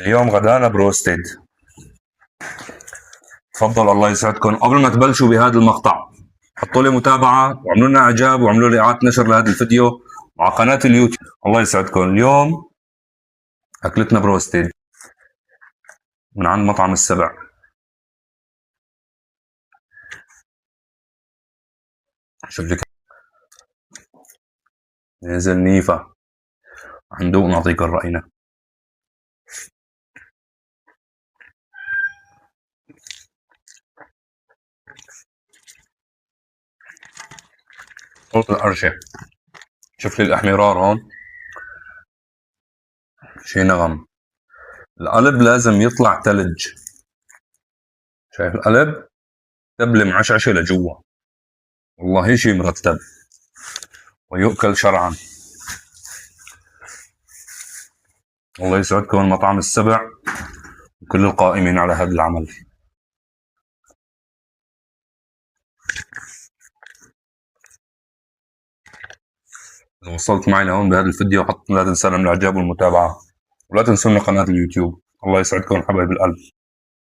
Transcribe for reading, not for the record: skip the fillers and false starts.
اليوم غدانا بروستد. تفضل الله يسعدكم. قبل ما تبلشوا بهذا المقطع حطوا لي متابعة وعملوا لنا اعجاب وعملوا لي اعادة نشر لهذا الفيديو مع قناة اليوتيوب. الله يسعدكم. اليوم اكلتنا بروستد من عند مطعم السبع. شوف لك نزل نيفا ندوق نعطيكم رأينا. صوت القرشة. شوف لي الأحمرار هون شي نغم. القلب لازم يطلع تلج. شايف القلب تبلة معشعشة لجوا، والله شي مرتب ويؤكل شرعا. الله يسعدكم مطعم السبع وكل القائمين على هذا العمل. إذا وصلت معي لهون بهذا الفيديو لا تنسى الاعجاب والمتابعة ولا تنسونا قناة اليوتيوب. الله يسعدكم حبايب القلب.